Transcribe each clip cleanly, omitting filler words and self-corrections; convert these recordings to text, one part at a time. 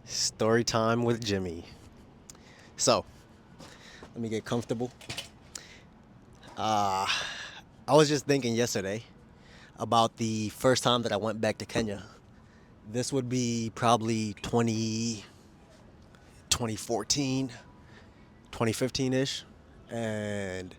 Story time with Jimmy. So, let me get comfortable. Uh, I was just thinking yesterday about the first time that I went back to Kenya. This would be probably 2014, 2015 ish. And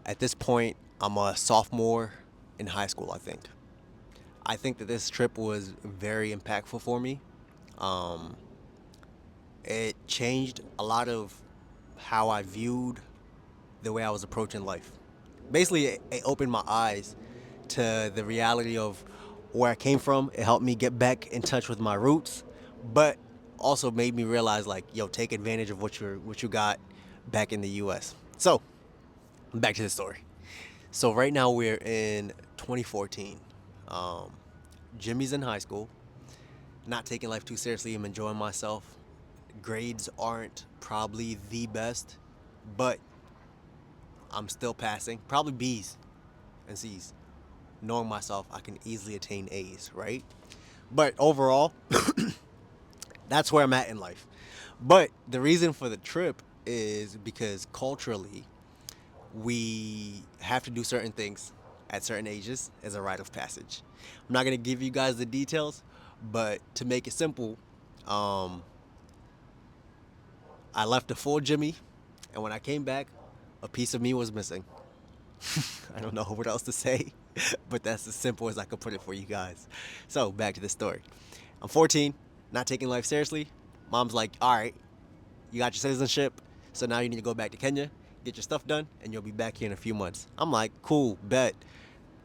at this point, I'm a sophomore in high school, I think. I think that this trip was very impactful for me. Um, it changed a lot of how I viewed the way I was approaching life. Basically, it opened my eyes to the reality of where I came from. It helped me get back in touch with my roots, but also made me realize like, yo, take advantage of what you got back in the U.S. So back to the story. So right now we're in 2014. Um, Jimmy's in high school, not taking life too seriously. I'm enjoying myself. Grades aren't probably the best, but I'm still passing. Probably B's and C's. Knowing myself, I can easily attain A's, right? But overall, that's where I'm at in life. But the reason for the trip is because culturally, we have to do certain things at certain ages as a rite of passage. I'm not going to give you guys the details, but to make it simple, um, I left a full Jimmy, and when I came back, a piece of me was missing. I don't know what else to say, but that's as simple as I could put it for you guys. So back to the story. I'm 14, not taking life seriously. Mom's like, all right, you got your citizenship, so now you need to go back to Kenya, get your stuff done, and you'll be back here in a few months. I'm like, cool, bet.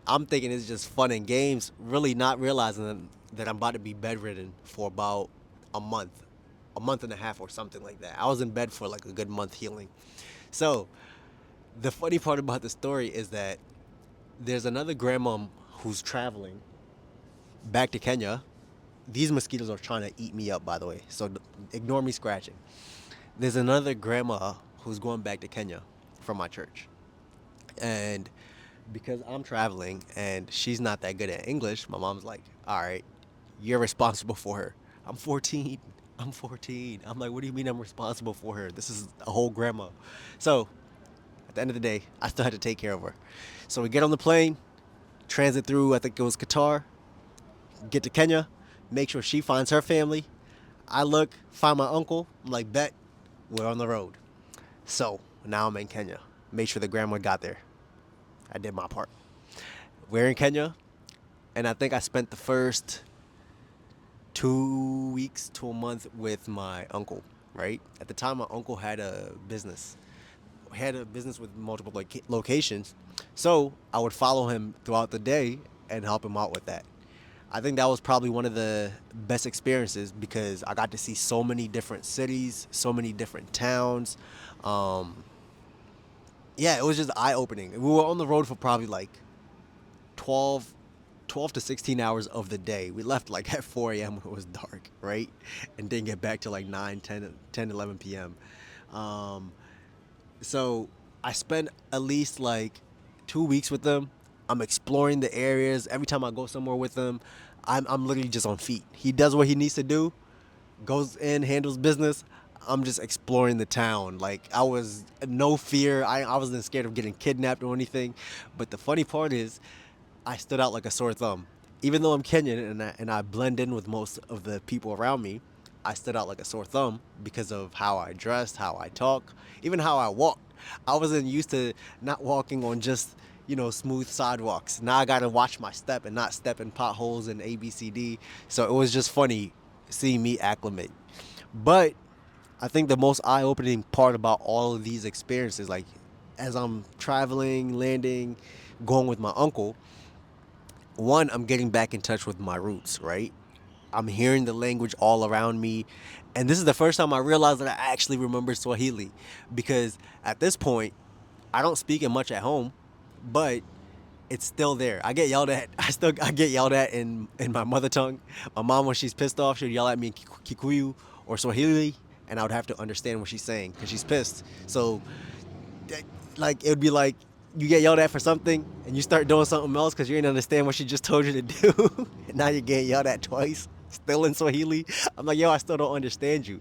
I'm thinking it's just fun and games, really not realizing that I'm about to be bedridden for about a month, a month and a half or something like that. I was in bed for like a good month healing. So the funny part about the story is that there's another grandma who's traveling back to Kenya. These mosquitoes are trying to eat me up, by the way, so ignore me scratching. There's another grandma who's going back to Kenya from my church. And because I'm traveling and she's not that good at English, my mom's like, all right, you're responsible for her. I'm 14. I'm 14. I'm like, what do you mean I'm responsible for her? This is a whole grandma. So at the end of the day, I still had to take care of her. So we get on the plane, transit through, I think it was Qatar, get to Kenya, make sure she finds her family. I look, find my uncle. I'm like, bet, we're on the road. So now I'm in Kenya. Make sure the grandma got there. I did my part. We're in Kenya, and I think I spent the first 2 weeks to a month with my uncle, right? At the time, my uncle had a business. Had a business with multiple locations. So I would follow him throughout the day and help him out with that. I think that was probably one of the best experiences because I got to see so many different cities, so many different towns. Um, yeah, it was just eye opening. We were on the road for probably like 12, 12 to 16 hours of the day. We left like at 4 a.m. when it was dark, right? And didn't get back till like 9, 10, 10, 11 p.m. Um, so I spent at least like 2 weeks with them. I'm exploring the areas. Every time I go somewhere with him, I'm literally just on feet. He does what he needs to do, goes in, handles business. I'm just exploring the town. Like I was no fear. I wasn't scared of getting kidnapped or anything. But the funny part is, I stood out like a sore thumb. Even though I'm Kenyan and I blend in with most of the people around me, I stood out like a sore thumb because of how I dressed, how I talk, even how I walked. I wasn't used to not walking on just smooth sidewalks. Now I gotta watch my step and not step in potholes and ABCD. So it was just funny seeing me acclimate. But I think the most eye-opening part about all of these experiences, like as I'm traveling, landing, going with my uncle, one, I'm getting back in touch with my roots, right? I'm hearing the language all around me. And this is the first time I realized that I actually remember Swahili because at this point, I don't speak it much at home, but it's still there. I get yelled at. I get yelled at in my mother tongue. My mom, when she's pissed off, she'd yell at me in Kikuyu or Swahili, and I would have to understand what she's saying because she's pissed. So like it would be like you get yelled at for something and you start doing something else because you didn't understand what she just told you to do, and now you're getting yelled at twice. still in Swahili. I'm like, yo, I still don't understand you.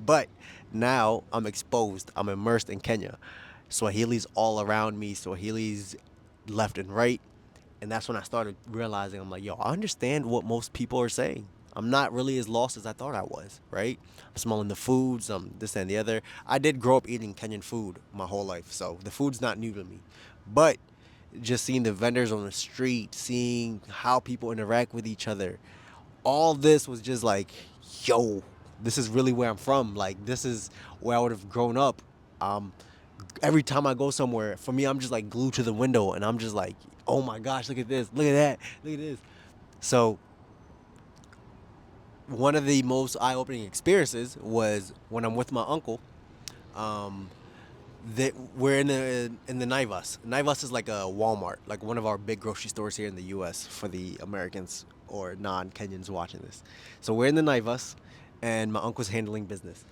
But now I'm exposed. I'm immersed in Kenya. Swahili's all around me. Swahili's left and right. And that's when I started realizing I'm like, yo, I understand what most people are saying. I'm not really as lost as I thought I was, right? I'm smelling the foods, this and the other. I did grow up eating Kenyan food my whole life, so the food's not new to me. But just seeing the vendors on the street, seeing how people interact with each other, all this was just like, yo, this is really where I'm from. Like, this is where I would have grown up. Um, every time I go somewhere, for me, I'm just like glued to the window, and I'm just like, oh my gosh, look at this, look at that, look at this. So one of the most eye-opening experiences was when I'm with my uncle. Um, that we're in the Naivas. Naivas is like a Walmart, like one of our big grocery stores here in the U.S. for the Americans or non-Kenyans watching this. So we're in the Naivas, and my uncle's handling business,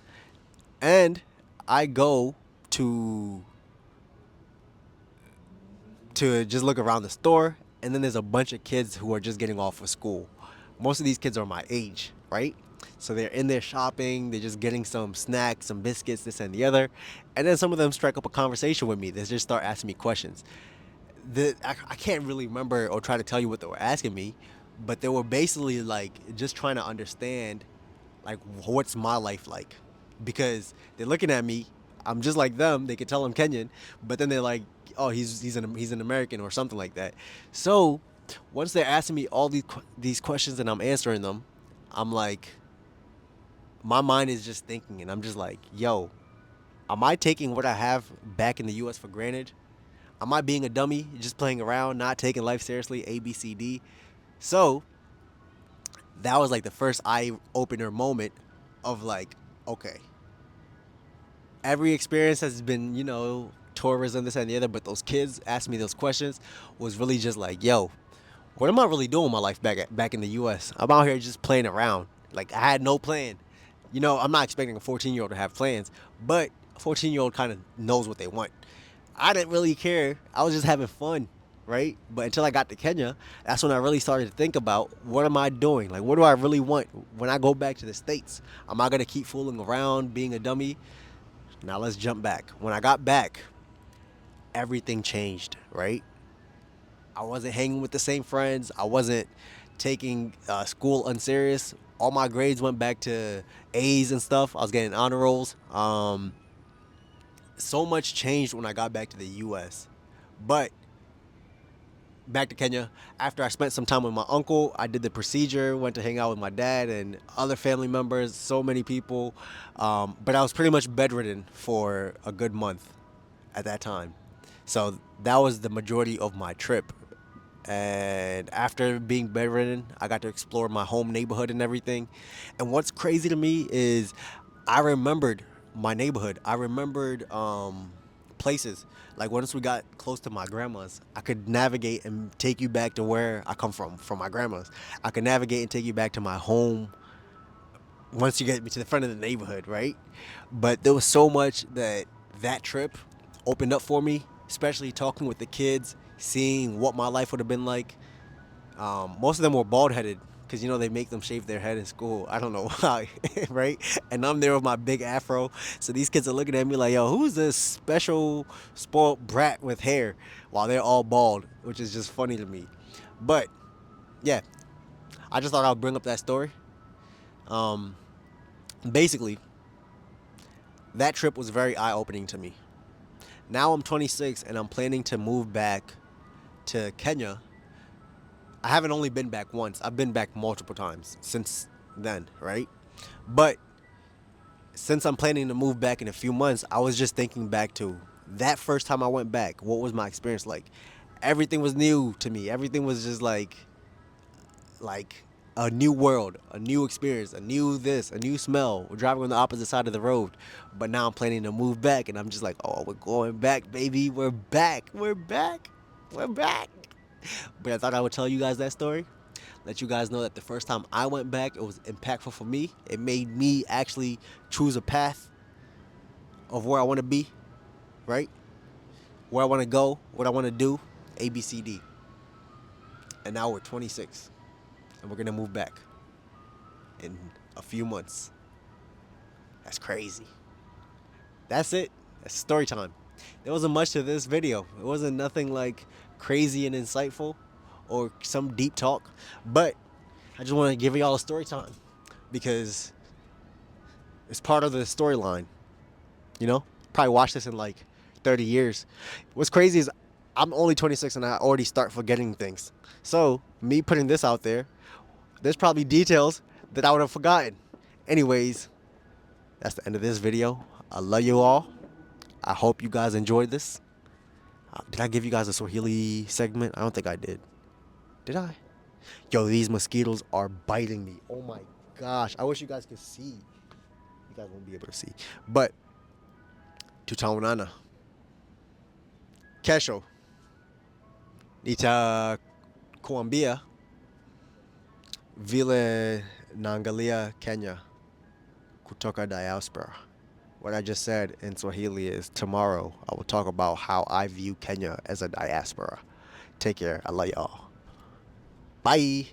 and I go to to just look around the store, and then there's a bunch of kids who are just getting off of school. Most of these kids are my age, right? So they're in there shopping, they're just getting some snacks, some biscuits, this and the other. And then some of them strike up a conversation with me. They just start asking me questions. I can't really remember or try to tell you what they were asking me, but they were basically like just trying to understand like what's my life like, because they're looking at me. I'm just like them. They could tell I'm Kenyan, but then they're like, oh, he's an American or something like that. So once they're asking me all these questions and I'm answering them, I'm like, my mind is just thinking, and I'm just like, yo, am I taking what I have back in the U.S. for granted? Am I being a dummy, just playing around, not taking life seriously? A, B, C, D. So that was like the first eye opener moment of like, okay, every experience has been, tourism, this and the other, but those kids asking me those questions was really just like, yo, what am I really doing with my life back in the U.S.? I'm out here just playing around. Like, I had no plan. I'm not expecting a 14-year-old to have plans, but a 14-year-old kind of knows what they want. I didn't really care. I was just having fun, right? But until I got to Kenya, that's when I really started to think about, what am I doing? Like, what do I really want when I go back to the States? Am I going to keep fooling around, being a dummy? Now let's jump back. When I got back, everything changed, right? I wasn't hanging with the same friends. I wasn't taking school unserious. All my grades went back to A's and stuff. I was getting honor rolls. So much changed when I got back to the U.S. But back to Kenya, after I spent some time with my uncle, I did the procedure, went to hang out with my dad and other family members, so many people. But I was pretty much bedridden for a good month at that time. So that was the majority of my trip. And after being bedridden, I got to explore my home neighborhood and everything. And what's crazy to me is I remembered my neighborhood. I remembered places. Like, once we got close to my grandma's, I could navigate and take you back to where I come from my grandma's. I could navigate and take you back to my home once you get me to the front of the neighborhood, right? But there was so much that trip opened up for me, especially talking with the kids, seeing what my life would have been like. Most of them were bald headed because they make them shave their head in school. I don't know why, right? And I'm there with my big afro, so these kids are looking at me like, "Yo, who's this special spoiled brat with hair?" While they're all bald, which is just funny to me. But yeah, I just thought I'd bring up that story. Um, Basically, that trip was very eye opening to me. Now I'm 26 and I'm planning to move back to Kenya. I haven't only been back once. I've been back multiple times since then, right? But since I'm planning to move back in a few months, I was just thinking back to that first time I went back. What was my experience like? Everything was new to me. Everything was just like a new world, a new experience, a new this, a new smell. We're driving on the opposite side of the road. But now I'm planning to move back, and I'm just like, oh, we're going back, baby. We're back. We're back. We're back. But I thought I would tell you guys that story. Let you guys know that the first time I went back, it was impactful for me. It made me actually choose a path of where I want to be, right? Where I want to go, what I want to do, A, B, C, D. And now we're 26, and we're going to move back. in a few months. That's crazy. That's it. That's story time. There wasn't much to this video. It wasn't nothing like crazy and insightful or some deep talk, but I just want to give y'all a story time because it's part of the storyline. You know, probably watch this in like 30 years. What's crazy is I'm only 26 and I already start forgetting things. So me putting this out there, there's probably details that I would have forgotten. Anyways, that's the end of this video. I love you all. I hope you guys enjoyed this. Did I give you guys a Swahili segment? I don't think I did. Did I? Yo, these mosquitoes are biting me. Oh my gosh. I wish you guys could see. You guys won't be able to see. But, tutaonana. Kesho. Nita kuambia. Vile naangalia Kenya kutoka diaspora. What I just said in Swahili is tomorrow I will talk about how I view Kenya as a diaspora. Take care. I love y'all. Bye.